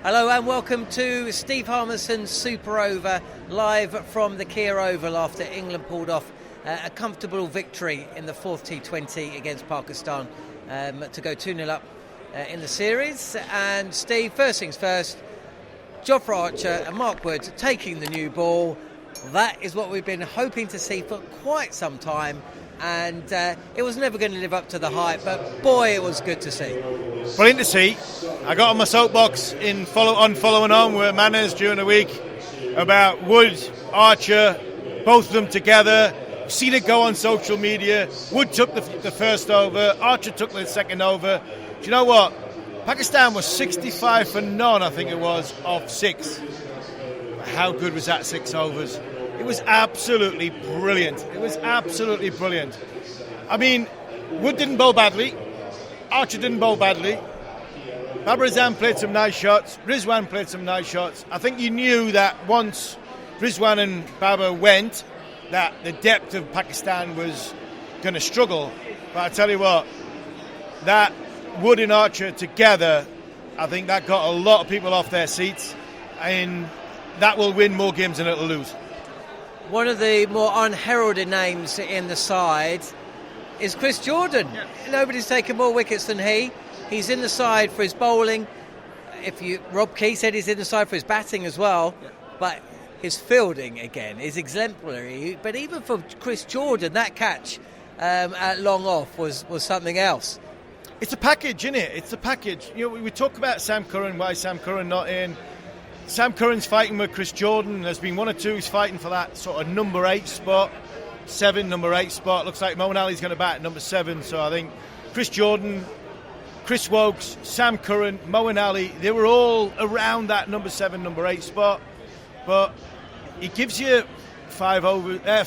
Hello and welcome to Steve Harmison's Super Over, live from the Kia Oval after England pulled off a comfortable victory in the fourth T20 against Pakistan to go 2-0 up in the series. And Steve, first things first, Jofra Archer and Mark Wood taking the new ball. That is what we've been hoping to see for quite some time, and it was never going to live up to the hype, but boy, it was good to see. Brilliant to see. I got on my soapbox in following on with Manners during the week about Wood, Archer, both of them together. Seen it go on social media. Wood took the first over, Archer took the second over. Do you know what? Pakistan was 65 for none, I think it was, of 6. How good was that 6 overs? It was absolutely brilliant. It was absolutely brilliant. I mean, Wood didn't bowl badly. Archer didn't bowl badly. Babarazam played some nice shots. Rizwan played some nice shots. I think you knew that once Rizwan and Baba went, that the depth of Pakistan was going to struggle. But I tell you what, that Wood and Archer together, I think that got a lot of people off their seats, and that will win more games than it'll lose. One of the more unheralded names in the side is Chris Jordan. Yeah. Nobody's taken more wickets than he. He's in the side for his bowling. Rob Key said he's in the side for his batting as well. Yeah. But his fielding, again, is exemplary. But even for Chris Jordan, that catch at long off was something else. It's a package, isn't it? It's a package. You know, we talk about Sam Curran, why Sam Curran not in. Sam Curran's fighting with Chris Jordan. There's been one or two who's fighting for that sort of number 8 spot. Number 8 spot. Looks like Moeen Ali's going to bat at number 7. So I think Chris Jordan, Chris Wokes, Sam Curran, Moeen Ali, they were all around that number 7, number 8 spot. But he gives you 5 over.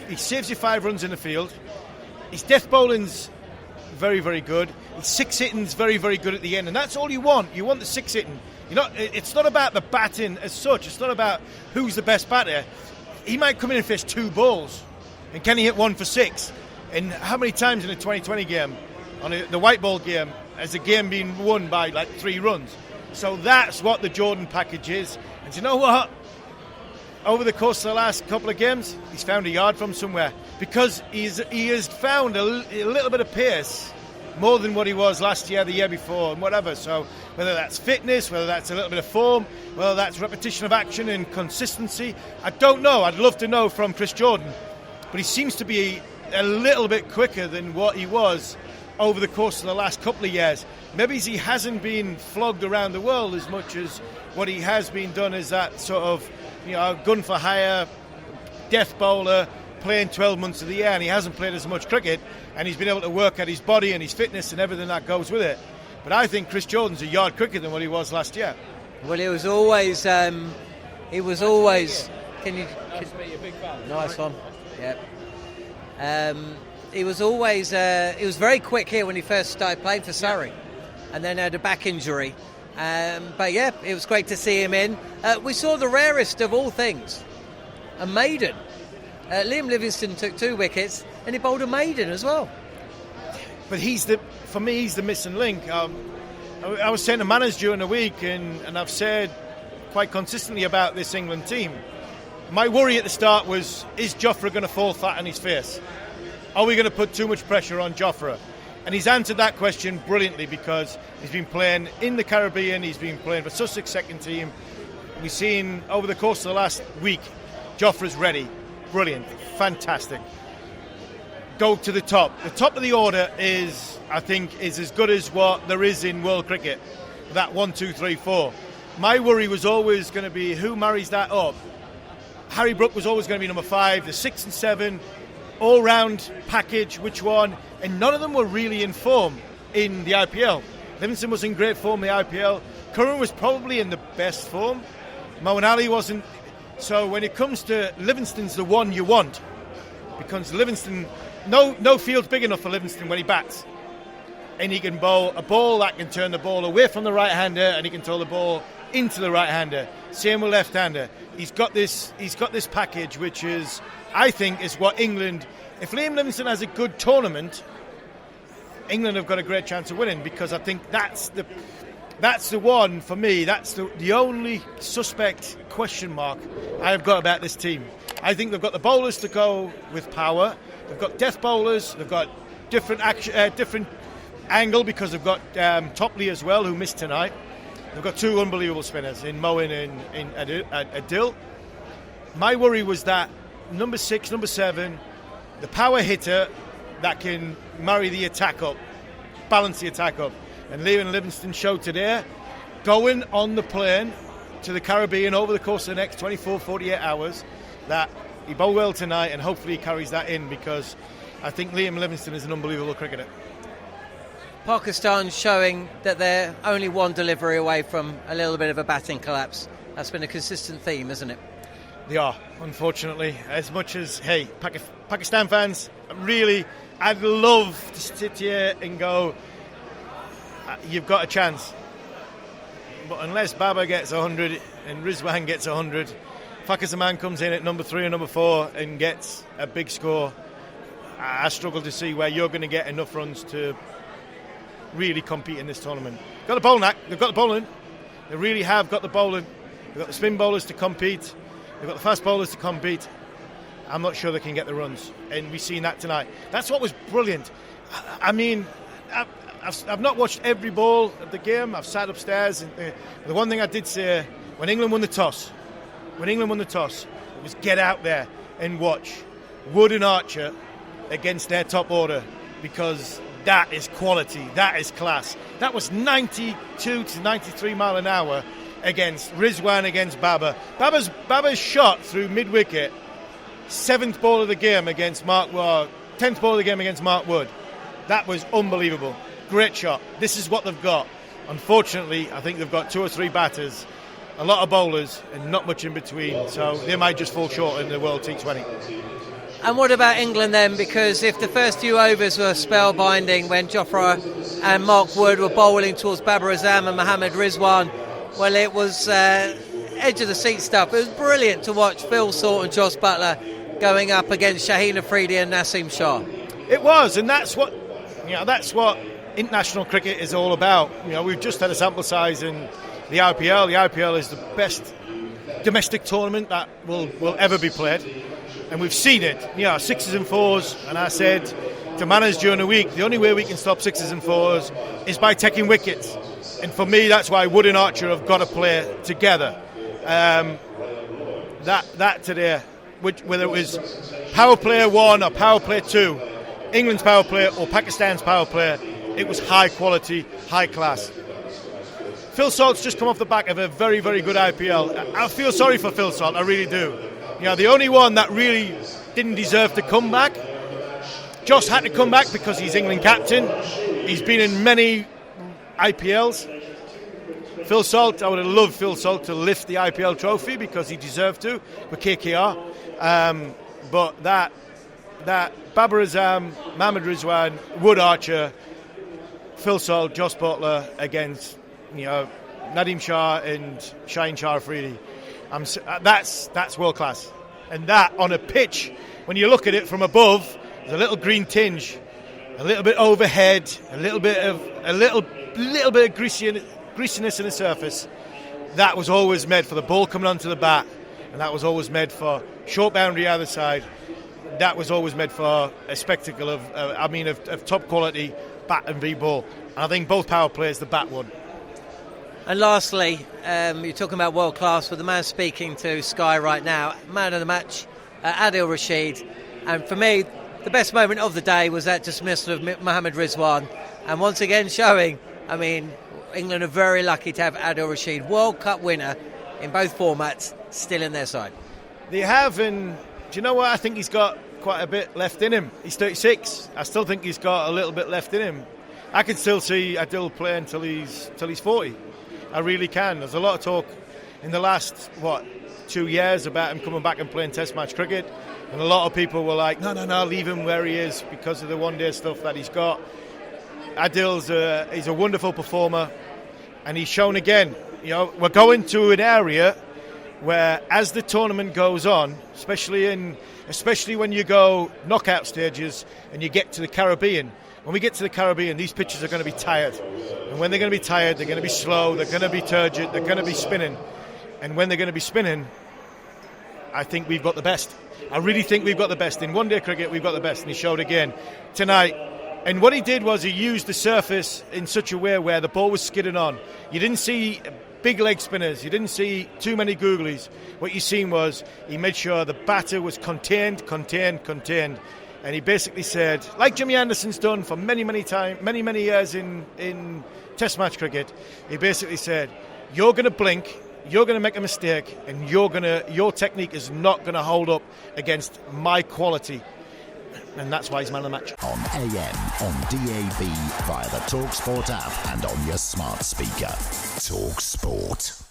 He saves you 5 runs in the field. His death bowling's very, very good. His 6 hitting's very, very good at the end, and that's all you want. You want the 6 hitting. It's not about the batting as such. It's not about who's the best batter. He might come in and fish 2 balls, and can he hit 1 for 6? And how many times in a 2020 game, on the white ball game, has the game been won by like 3 runs? So that's what the Jordan package is. And do you know what? Over the course of the last couple of games, he's found a yard from somewhere, because he has found a little bit of pace, more than what he was last year, the year before, and whatever. So whether that's fitness, whether that's a little bit of form, whether that's repetition of action and consistency, I don't know. I'd love to know from Chris Jordan. But he seems to be a little bit quicker than what he was over the course of the last couple of years. Maybe he hasn't been flogged around the world as much as what he has been done as that sort of, gun for hire, death bowler, playing 12 months of the year, and he hasn't played as much cricket, and he's been able to work at his body and his fitness and everything that goes with it. But I think Chris Jordan's a yard quicker than what he was last year. Well, he was always. Can you? That's me, a big fan. Nice one. Yep. He was always. He was very quick here when he first started playing for Surrey, and then had a back injury. But yeah, it was great to see him in. We saw the rarest of all things, a maiden. Liam Livingstone took 2 wickets, and he bowled a maiden as well. But for me, he's the missing link. I was saying to Manners during the week, and I've said quite consistently about this England team. My worry at the start was, is Jofra going to fall flat on his face? Are we going to put too much pressure on Jofra? And he's answered that question brilliantly, because he's been playing in the Caribbean, he's been playing for Sussex second team. We've seen over the course of the last week, Jofra's ready. Brilliant, fantastic. Go to the top. The top of the order is as good as what there is in world cricket. That 1, 2, 3, 4. My worry was always going to be who marries that up. Harry Brook was always going to be number 5. The 6 and 7, all-round package, which one? And none of them were really in form in the IPL. Livingstone was in great form in the IPL. Curran was probably in the best form. Moeen Ali wasn't. So when it comes to Livingstone's the one you want, because Livingstone, no field's big enough for Livingstone when he bats, and he can bowl a ball that can turn the ball away from the right-hander, and he can throw the ball into the right-hander. Same with left-hander. He's got this package, which is, I think, is what England. If Liam Livingstone has a good tournament, England have got a great chance of winning, because I think that's That's the one for me. That's the only suspect question mark I've got about this team. I think they've got the bowlers to go with power. They've got death bowlers. They've got different angle because they've got Topley as well, who missed tonight. They've got two unbelievable spinners in Moeen and Adil. My worry was that number 6, number 7, the power hitter that can marry the attack up, balance the attack up. And Livingstone showed today, going on the plane to the Caribbean over the course of the next 24, 48 hours, that he bowled well tonight, and hopefully he carries that in, because I think Liam Livingstone is an unbelievable cricketer. Pakistan showing that they're only one delivery away from a little bit of a batting collapse. That's been a consistent theme, isn't it? They are, unfortunately. As much as, hey, Pakistan fans, really, I'd love to sit here and go, you've got a chance. But unless Baba gets 100 and Rizwan gets 100, Babarazam comes in at number 3 or number 4 and gets a big score, I struggle to see where you're going to get enough runs to really compete in this tournament. Got the bowling act, they've got the bowling. They really have got the bowling. They've got the spin bowlers to compete. They've got the fast bowlers to compete. I'm not sure they can get the runs, and we've seen that tonight. That's what was brilliant. I mean, I've not watched every ball of the game. I've sat upstairs, and the one thing I did say when England won the toss, it was get out there and watch Wood and Archer against their top order, because that is quality, that is class. That was 92 to 93 mile an hour against Rizwan, against Baba. Baba's shot through mid-wicket, 7th ball of the game against 10th ball of the game against Mark Wood. That was unbelievable. Great shot. This is what they've got. Unfortunately, I think they've got 2 or 3 batters, a lot of bowlers, and not much in between. So they might just fall short in the World T20. And what about England then? Because if the first few overs were spellbinding when Jofra and Mark Wood were bowling towards Babarazam and Mohammad Rizwan, well, it was edge of the seat stuff. It was brilliant to watch Phil Salt and Jos Buttler going up against ShaheenAfridi and Naseem Shah. It was, and that's what international cricket is all about. We've just had a sample size in the IPL. The IPL is the best domestic tournament that will ever be played, and we've seen it. 6s and 4s, and I said to managers during the week, the only way we can stop 6s and 4s is by taking wickets. And for me, that's why Wood and Archer have got to play together. That today, whether it was power play 1 or power play 2, England's power play or Pakistan's power play, it was high quality, high class. Phil Salt's just come off the back of a very, very good IPL. I feel sorry for Phil Salt, I really do. The only one that really didn't deserve to come back, Joss had to come back because he's England captain. He's been in many IPLs. Phil Salt, I would have loved Phil Salt to lift the IPL trophy because he deserved to with KKR. But that Babarazam, Mohammad Rizwan, Wood Archer, Phil Salt, Jos Buttler against Nadeem Shah and ShaheenAfridi, that's world class. And that on a pitch, when you look at it from above, there's a little green tinge, a little bit overhead, a little bit of greasiness in the surface. That was always made for the ball coming onto the bat, and that was always made for short boundary either side. That was always made for a spectacle of top quality bat and v-ball. And I think both power players, the bat won. And lastly, you're talking about world class, but the man speaking to Sky right now, man of the match, Adil Rashid. And for me, the best moment of the day was that dismissal of Mohammad Rizwan. And once again showing, England are very lucky to have Adil Rashid, World Cup winner in both formats, still in their side. They have, and do you know what? I think he's got quite a bit left in him. He's 36. I still think he's got a little bit left in him. I can still see Adil play until he's 40. I really can. There's a lot of talk in the last 2 years about him coming back and playing Test match cricket, and a lot of people were like, no, leave him where he is because of the one-day stuff that he's got. Adil's he's a wonderful performer, and he's shown again. We're going to an area where, as the tournament goes on, especially when you go knockout stages and you get to the Caribbean, when we get to the Caribbean, these pitches are going to be tired. And when they're going to be tired, they're going to be slow, they're going to be turgid, they're going to be spinning. And when they're going to be spinning, I think we've got the best. I really think we've got the best. In one-day cricket, we've got the best. And he showed again tonight. And what he did was he used the surface in such a way where the ball was skidding on. You didn't see big leg spinners. You didn't see too many googlies. What you seen was he made sure the batter was contained. And he basically said, like Jimmy Anderson's done for many years in Test match cricket, he basically said, you're going to blink, you're going to make a mistake, and your technique is not going to hold up against my quality. And that's why he's man of the match. On AM, on DAB, via the talkSPORT app and on your smart speaker. talkSPORT.